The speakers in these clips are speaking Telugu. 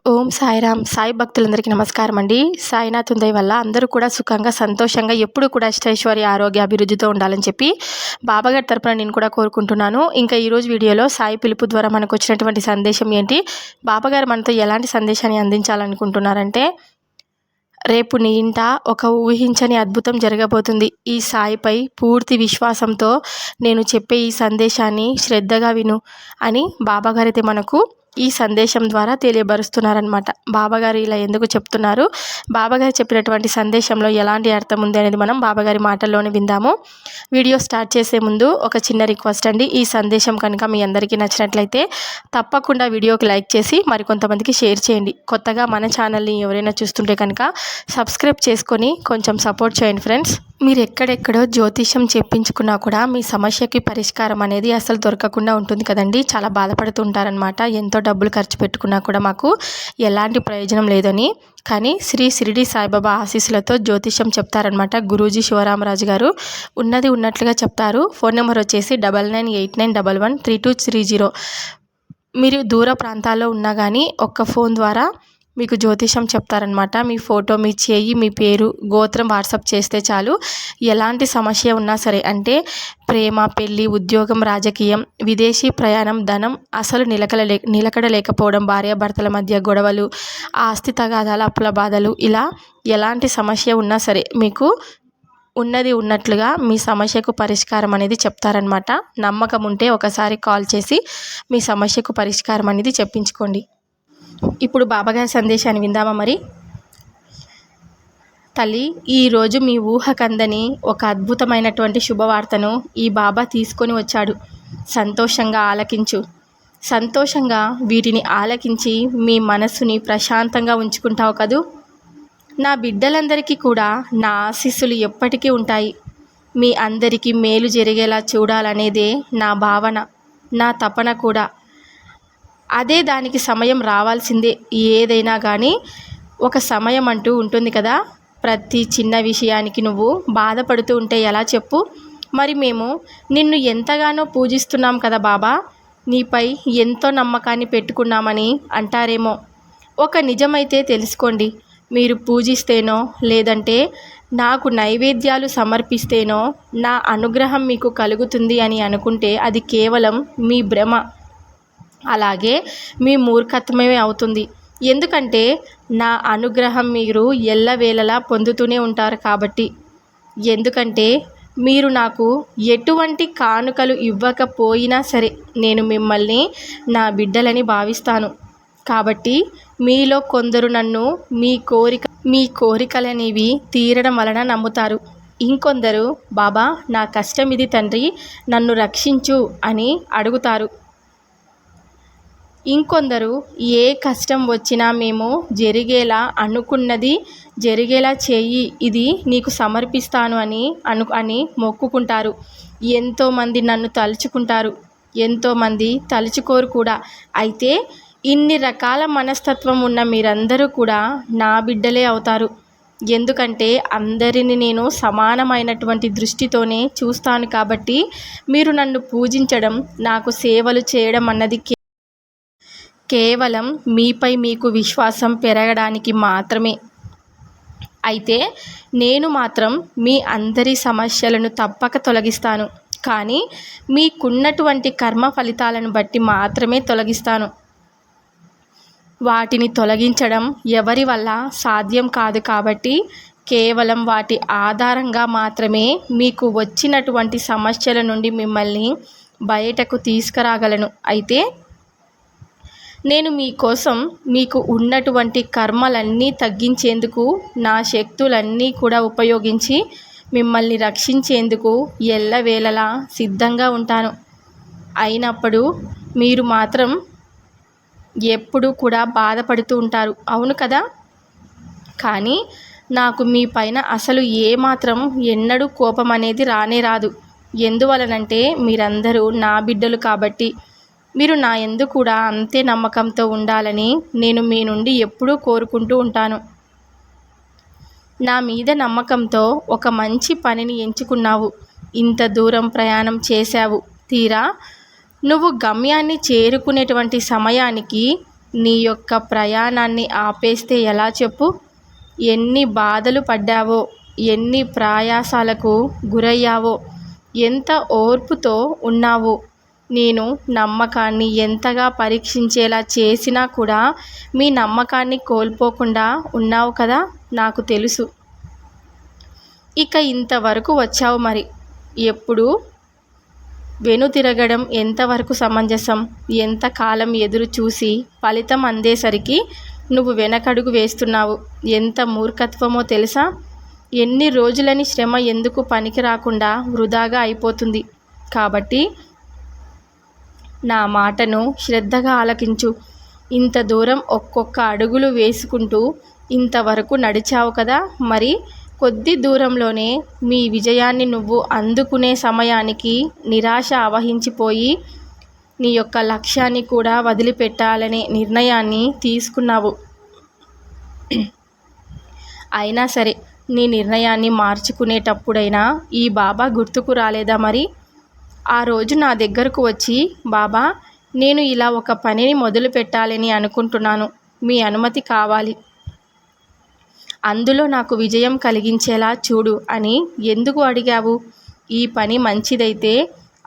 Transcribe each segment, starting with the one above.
ఓం సాయిరామ్. సాయి భక్తులందరికీ నమస్కారం అండి. సాయినాథ్ దయ వల్ల అందరూ కూడా సుఖంగా సంతోషంగా ఎప్పుడు కూడా అష్టైశ్వర్య ఆరోగ్య అభివృద్ధితో ఉండాలని చెప్పి బాబాగారి తరపున నేను కూడా కోరుకుంటున్నాను. ఇంకా ఈరోజు వీడియోలో సాయి పిలుపు ద్వారా మనకు వచ్చినటువంటి సందేశం ఏంటి, బాబాగారు మనతో ఎలాంటి సందేశాన్ని అందించాలనుకుంటున్నారంటే, రేపు నీ ఇంట ఒక ఊహించని అద్భుతం జరగబోతుంది. ఈ సాయిపై పూర్తి విశ్వాసంతో నేను చెప్పే ఈ సందేశాన్ని శ్రద్ధగా విను అని బాబాగారైతే మనకు ఈ సందేశం ద్వారా తెలియబరుస్తున్నారనమాట. బాబాగారు ఇలా ఎందుకు చెప్తున్నారు, బాబాగారు చెప్పినటువంటి సందేశంలో ఎలాంటి అర్థం ఉంది అనేది మనం బాబాగారి మాటల్లోనే విందాము. వీడియో స్టార్ట్ చేసే ముందు ఒక చిన్న రిక్వెస్ట్ అండి. ఈ సందేశం కనుక మీ అందరికీ నచ్చినట్లయితే తప్పకుండా వీడియోకి లైక్ చేసి మరికొంతమందికి షేర్ చేయండి. కొత్తగా మన ఛానల్ని ఎవరైనా చూస్తుంటే కనుక సబ్స్క్రైబ్ చేసుకొని కొంచెం సపోర్ట్ చేయండి ఫ్రెండ్స్. మీరు ఎక్కడెక్కడో జ్యోతిష్యం చెప్పించుకున్నా కూడా మీ సమస్యకి పరిష్కారం అనేది అసలు దొరకకుండా ఉంటుంది కదండి. చాలా బాధపడుతూ ఉంటారనమాట. ఎంతో డబ్బులు ఖర్చు పెట్టుకున్నా కూడా మాకు ఎలాంటి ప్రయోజనం లేదని. కానీ శ్రీ షిరిడి సాయిబాబా ఆశీస్సులతో జ్యోతిష్యం చెప్తారనమాట గురూజీ శివరామరాజు గారు. ఉన్నది ఉన్నట్లుగా చెప్తారు. ఫోన్ నెంబర్ వచ్చేసి 9989113230. మీరు దూర ప్రాంతాల్లో ఉన్నా కానీ ఒక్క ఫోన్ ద్వారా మీకు జ్యోతిషం చెప్తారనమాట. మీ ఫోటో, మీ చేయి, మీ పేరు, గోత్రం వాట్సాప్ చేస్తే చాలు. ఎలాంటి సమస్య ఉన్నా సరే, అంటే ప్రేమ, పెళ్ళి, ఉద్యోగం, రాజకీయం, విదేశీ ప్రయాణం, ధనం అసలు నిలకడ లేకపోవడం, భార్యాభర్తల మధ్య గొడవలు, ఆస్తి తగాదాలు, అప్పుల బాధలు, ఇలా ఎలాంటి సమస్య ఉన్నా సరే మీకు ఉన్నది ఉన్నట్లుగా మీ సమస్యకు పరిష్కారం అనేది చెప్తారనమాట. నమ్మకం ఉంటే ఒకసారి కాల్ చేసి మీ సమస్యకు పరిష్కారం అనేది చెప్పించుకోండి. ఇప్పుడు బాబాగారి సందేశాన్ని విందామా మరి. తల్లి, ఈరోజు మీ ఊహకందని ఒక అద్భుతమైనటువంటి శుభవార్తను ఈ బాబా తీసుకొని వచ్చాడు. సంతోషంగా ఆలకించు. సంతోషంగా వీటిని ఆలకించి మీ మనస్సుని ప్రశాంతంగా ఉంచుకుంటావు కదూ. నా బిడ్డలందరికీ కూడా నా ఆశీస్సులు ఎప్పటికీ ఉంటాయి. మీ అందరికీ మేలు జరిగేలా చూడాలనేదే నా భావన, నా తపన కూడా. అదే దానికి సమయం రావాల్సిందే. ఏదైనా కానీ ఒక సమయం అంటూ ఉంటుంది కదా. ప్రతి చిన్న విషయానికి నువ్వు బాధపడుతూ ఉంటే ఎలా చెప్పు. మరి మేము నిన్ను ఎంతగానో పూజిస్తున్నాం కదా బాబా, నీపై ఎంతో నమ్మకాన్ని పెట్టుకున్నామని అంటారేమో. ఒక నిజమైతే తెలుసుకోండి, మీరు పూజిస్తేనో లేదంటే నాకు నైవేద్యాలు సమర్పిస్తేనో నా అనుగ్రహం మీకు కలుగుతుంది అని అనుకుంటే అది కేవలం మీ భ్రమ, అలాగే మీ మూర్ఖత్వమే అవుతుంది. ఎందుకంటే నా అనుగ్రహం మీరు ఎల్లవేళలా పొందుతూనే ఉంటారు కాబట్టి. ఎందుకంటే మీరు నాకు ఎటువంటి కానుకలు ఇవ్వకపోయినా సరే నేను మిమ్మల్ని నా బిడ్డలని భావిస్తాను. కాబట్టి మీలో కొందరు నన్ను మీ కోరికలనేవి తీరడం వలన నమ్ముతారు. ఇంకొందరు బాబా నా కష్టం ఇది తండ్రి, నన్ను రక్షించు అని అడుగుతారు. ఇంకొందరు ఏ కష్టం వచ్చినా మేము అనుకున్నది జరిగేలా చేయి, ఇది నీకు సమర్పిస్తాను అని మొక్కుకుంటారు. ఎంతోమంది నన్ను తలుచుకుంటారు, ఎంతోమంది తలుచుకోరు కూడా. అయితే ఇన్ని రకాల మనస్తత్వం ఉన్న మీరందరూ కూడా నా బిడ్డలే అవుతారు. ఎందుకంటే అందరిని నేను సమానమైనటువంటి దృష్టితోనే చూస్తాను కాబట్టి. మీరు నన్ను పూజించడం, నాకు సేవలు చేయడం అన్నది కేవలం మీపై మీకు విశ్వాసం పెరగడానికి మాత్రమే. అయితే నేను మాత్రం మీ అందరి సమస్యలను తప్పక తొలగిస్తాను. కానీ మీకున్నటువంటి కర్మ ఫలితాలను బట్టి మాత్రమే తొలగిస్తాను. వాటిని తొలగించడం ఎవరి వల్ల సాధ్యం కాదు కాబట్టి కేవలం వాటి ఆధారంగా మాత్రమే మీకు వచ్చినటువంటి సమస్యల నుండి మిమ్మల్ని బయటకు తీసుకురాగలను. అయితే నేను మీకోసం మీకు ఉన్నటువంటి కర్మలన్నీ తగ్గించేందుకు నా శక్తులన్నీ కూడా ఉపయోగించి మిమ్మల్ని రక్షించేందుకు ఎల్లవేళలా సిద్ధంగా ఉంటాను. అయినప్పుడు మీరు మాత్రం ఎప్పుడూ కూడా బాధపడుతూ ఉంటారు, అవును కదా. కానీ నాకు మీ పైన అసలు ఏమాత్రం ఎన్నడూ కోపం అనేది రానే రాదు. ఎందువలనంటే మీరందరూ నా బిడ్డలు కాబట్టి. మీరు నా యందు కూడా అంతే నమ్మకంతో ఉండాలని నేను మీ నుండి ఎప్పుడూ కోరుకుంటూ ఉంటాను. నా మీద నమ్మకంతో ఒక మంచి పనిని ఎంచుకున్నావు. ఇంత దూరం ప్రయాణం చేశావు. తీరా నువ్వు గమ్యాన్ని చేరుకునేటువంటి సమయానికి నీ యొక్క ప్రయాణాన్ని ఆపేస్తే ఎలా చెప్పు? ఎన్ని బాధలు పడ్డావో, ఎన్ని ప్రయాసాలకు గురయ్యావో, ఎంత ఓర్పుతో ఉన్నావో. నేను నమ్మకాన్ని ఎంతగా పరీక్షించేలా చేసినా కూడా మీ నమ్మకాన్ని కోల్పోకుండా ఉన్నావు కదా, నాకు తెలుసు. ఇక ఇంతవరకు వచ్చావు మరి. ఎప్పుడు వెనుతిరగడం ఎంతవరకు సమంజసం? ఎంతకాలం ఎదురు చూసి ఫలితం అందేసరికి నువ్వు వెనకడుగు వేస్తున్నావు. ఎంత మూర్ఖత్వమో తెలుసా? ఎన్ని రోజులని శ్రమ ఎందుకు పనికి రాకుండా వృధాగా అయిపోతుంది. కాబట్టి నా మాటను శ్రద్ధగా ఆలకించు. ఇంత దూరం ఒక్కొక్క అడుగులు వేసుకుంటూ ఇంతవరకు నడిచావు కదా, మరి కొద్ది దూరంలోనే మీ విజయాన్ని నువ్వు అందుకునే సమయానికి నిరాశ ఆవహించిపోయి నీ యొక్క లక్ష్యాన్ని కూడా వదిలిపెట్టాలనే నిర్ణయాన్ని తీసుకున్నావు. అయినా సరే నీ నిర్ణయాన్ని మార్చుకునేటప్పుడైనా ఈ బాబా గుర్తుకు రాలేదా మరి? ఆ రోజు నా దగ్గరకు వచ్చి, బాబా, నేను ఇలా ఒక పనిని మొదలు పెట్టాలని అనుకుంటున్నాను, మీ అనుమతి కావాలి, అందులో నాకు విజయం కలిగించేలా చూడు అని ఎందుకు అడిగావు? ఈ పని మంచిదైతే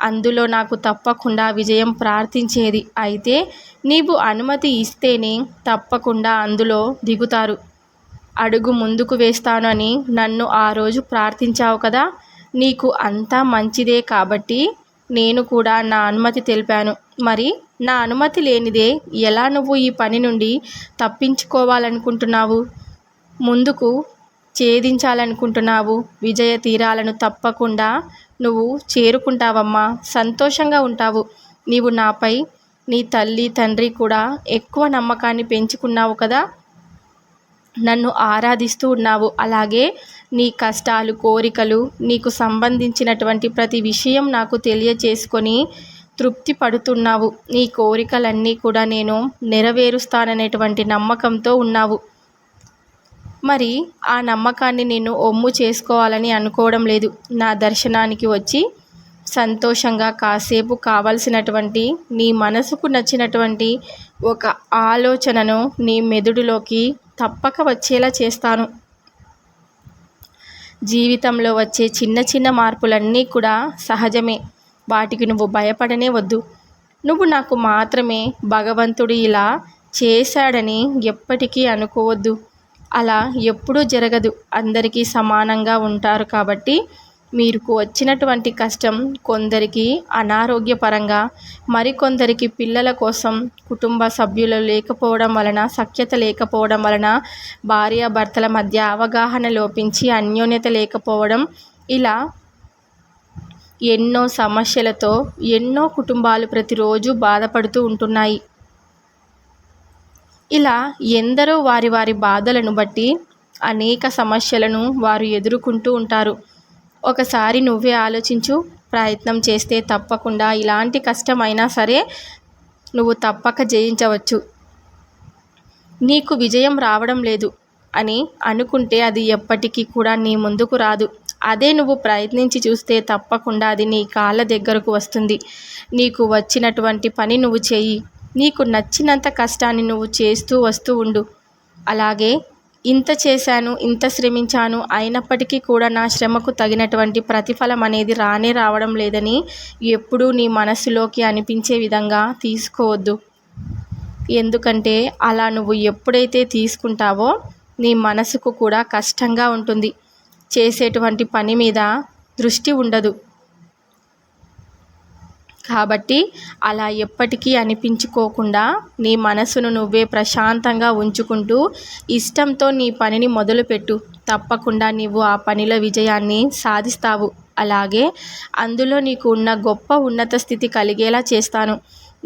అందులో నాకు తప్పకుండా విజయం ప్రార్థించేది. అయితే నీవు అనుమతి ఇస్తేనే తప్పకుండా అందులో దిగుతారు. అడుగు ముందుకు వేస్తాను అని నన్ను ఆ రోజు ప్రార్థించావు కదా. నీకు అంతా మంచిదే కాబట్టి నేను కూడా నా అనుమతి తెలిపాను. మరి నా అనుమతి లేనిదే ఎలా నువ్వు ఈ పని నుండి తప్పించుకోవాలనుకుంటున్నావు, ముందుకు ఛేదించాలనుకుంటున్నావు? విజయ తీరాలను తప్పకుండా నువ్వు చేరుకుంటావమ్మా, సంతోషంగా ఉంటావు. నీవు నాపై, నీ తల్లి తండ్రి కూడా ఎక్కువ నమ్మకాన్ని పెంచుకున్నావు కదా, నన్ను ఆరాధిస్తూ ఉన్నావు. అలాగే నీ కష్టాలు, కోరికలు, నీకు సంబంధించినటువంటి ప్రతి విషయం నాకు తెలియచేసుకొని తృప్తి పడుతున్నావు. నీ కోరికలన్నీ కూడా నేను నెరవేరుస్తాననేటువంటి నమ్మకంతో ఉన్నావు. మరి ఆ నమ్మకాన్ని నేను ఒమ్ము చేసుకోవాలని అనుకోవడం లేదు. నా దర్శనానికి వచ్చి సంతోషంగా కాసేపు కావలసినటువంటి నీ మనసుకు నచ్చినటువంటి ఒక ఆలోచనను నీ మెదడులోకి తప్పక వచ్చేలా చేస్తాను. జీవితంలో వచ్చే చిన్న చిన్న మార్పులన్నీ కూడా సహజమే. వాటికి నువ్వు భయపడనే వద్దు. నువ్వు నాకు మాత్రమే భగవంతుడు ఇలా చేశాడని ఎప్పటికీ అనుకోవద్దు. అలా ఎప్పుడూ జరగదు. అందరికీ సమానంగా ఉంటారు కాబట్టి మీకు వచ్చినటువంటి కష్టం కొందరికి అనారోగ్యపరంగా, మరికొందరికి పిల్లల కోసం కుటుంబ సభ్యులు లేకపోవడం వలన, సఖ్యత లేకపోవడం వలన, భార్యాభర్తల మధ్య అవగాహన లోపించి అన్యోన్యత లేకపోవడం, ఇలా ఎన్నో సమస్యలతో ఎన్నో కుటుంబాలు ప్రతిరోజు బాధపడుతూ ఉంటున్నాయి. ఇలా ఎందరో వారి వారి బాధలను బట్టి అనేక సమస్యలను వారు ఎదుర్కొంటూ ఉంటారు. ఒకసారి నువ్వే ఆలోచించు. ప్రయత్నం చేస్తే తప్పకుండా ఇలాంటి కష్టమైనా సరే నువ్వు తప్పక జయించవచ్చు. నీకు విజయం రావడం లేదు అని అనుకుంటే అది ఎప్పటికీ కూడా నీ ముందుకు రాదు. అదే నువ్వు ప్రయత్నించి చూస్తే తప్పకుండా అది నీ కాళ్ళ దగ్గరకు వస్తుంది. నీకు వచ్చినటువంటి పని నువ్వు చెయ్యి. నీకు నచ్చినంత కష్టాన్ని నువ్వు చేస్తూ వస్తూ ఉండు. అలాగే ఇంత చేశాను, ఇంత శ్రమించాను, అయినప్పటికీ కూడా నా శ్రమకు తగినటువంటి ప్రతిఫలం అనేది రావడం లేదని ఎప్పుడూ నీ మనసులోకి అనిపించే విధంగా తీసుకోవద్దు. ఎందుకంటే అలా నువ్వు ఎప్పుడైతే తీసుకుంటావో నీ మనసుకు కూడా కష్టంగా ఉంటుంది. చేసేటువంటి పని మీద దృష్టి ఉండదు. కాబట్టి అలా ఎప్పటికీ అనిపించుకోకుండా నీ మనసును నువ్వే ప్రశాంతంగా ఉంచుకుంటూ ఇష్టంతో నీ పనిని మొదలుపెట్టు. తప్పకుండా నీవు ఆ పనిలో విజయాన్ని సాధిస్తావు. అలాగే అందులో నీకు ఉన్న గొప్ప ఉన్నత స్థితి కలిగేలా చేస్తాను.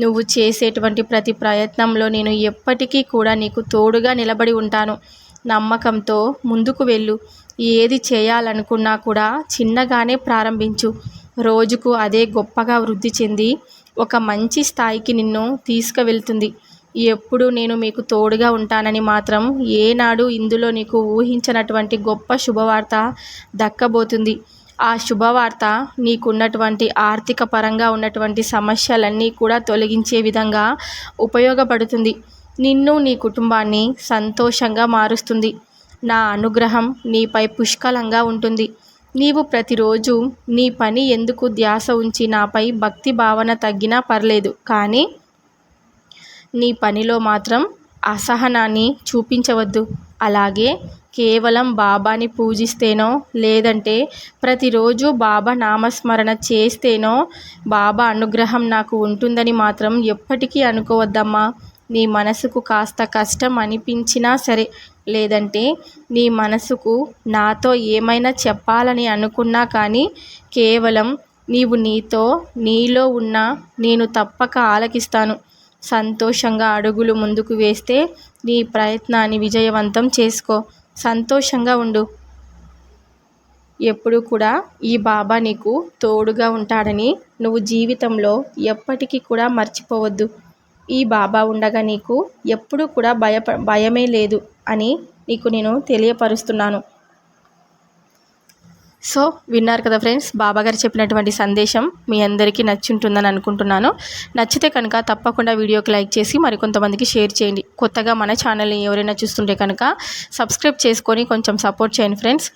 నువ్వు చేసేటువంటి ప్రతి ప్రయత్నంలో నేను ఎప్పటికీ కూడా నీకు తోడుగా నిలబడి ఉంటాను. నమ్మకంతో ముందుకు వెళ్ళు. ఏది చేయాలనుకున్నా కూడా చిన్నగానే ప్రారంభించు. రోజుకు అదే గొప్పగా వృద్ధి చెంది ఒక మంచి స్థాయికి నిన్ను తీసుకువెళ్తుంది. ఎప్పుడు నేను మీకు తోడుగా ఉంటానని మాత్రం ఏనాడు ఇందులో నీకు ఊహించినటువంటి గొప్ప శుభవార్త దక్కబోతుంది. ఆ శుభవార్త నీకున్నటువంటి ఆర్థిక పరంగా ఉన్నటువంటి సమస్యలన్నీ కూడా తొలగించే విధంగా ఉపయోగపడుతుంది. నిన్ను నీ కుటుంబాన్ని సంతోషంగా మారుస్తుంది. నా అనుగ్రహం నీపై పుష్కలంగా ఉంటుంది. నీవు ప్రతిరోజు నీ పని ఎందుకు ధ్యాస ఉంచి నాపై భక్తి భావన తగ్గినా పర్లేదు, కానీ నీ పనిలో మాత్రం అసహనాన్ని చూపించవద్దు. అలాగే కేవలం బాబాని పూజిస్తేనో లేదంటే ప్రతిరోజు బాబా నామస్మరణ చేస్తేనో బాబా అనుగ్రహం నాకు ఉంటుందని మాత్రం ఎప్పటికీ అనుకోవద్దమ్మా. నీ మనసుకు కాస్త కష్టం అనిపించినా సరే, లేదంటే నీ మనసుకు నాతో ఏమైనా చెప్పాలని అనుకున్నా కానీ కేవలం నీలో ఉన్న నేను తప్పక ఆలకిస్తాను. సంతోషంగా అడుగులు ముందుకు వేస్తే నీ ప్రయత్నాన్ని విజయవంతం చేసుకో. సంతోషంగా ఉండు. ఎప్పుడూ కూడా ఈ బాబా నీకు తోడుగా ఉంటాడని నువ్వు జీవితంలో ఎప్పటికీ కూడా మర్చిపోవద్దు. ఈ బాబా ఉండగా నీకు ఎప్పుడూ కూడా భయమే లేదు అని నీకు నేను తెలియపరుస్తున్నాను. సో విన్నారు కదా ఫ్రెండ్స్, బాబాగారు చెప్పినటువంటి సందేశం మీ అందరికీ నచ్చుంటుందని అనుకుంటున్నాను. నచ్చితే కనుక తప్పకుండా వీడియోకి లైక్ చేసి మరికొంతమందికి షేర్ చేయండి. కొత్తగా మన ఛానల్ని ఎవరైనా చూస్తుంటే కనుక సబ్స్క్రైబ్ చేసుకొని కొంచెం సపోర్ట్ చేయండి ఫ్రెండ్స్.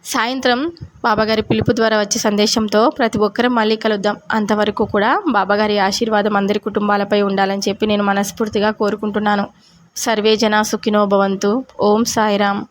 సాయంత్రం బాబాగారి పిలుపు ద్వారా వచ్చే సందేశంతో ప్రతి ఒక్కరం మళ్ళీ కలుద్దాం. అంతవరకు కూడా బాబాగారి ఆశీర్వాదం అందరి కుటుంబాలపై ఉండాలని చెప్పి నేను మనస్ఫూర్తిగా కోరుకుంటున్నాను. సర్వే జనా సుఖినో భవంతు. ఓం సాయిరామ్.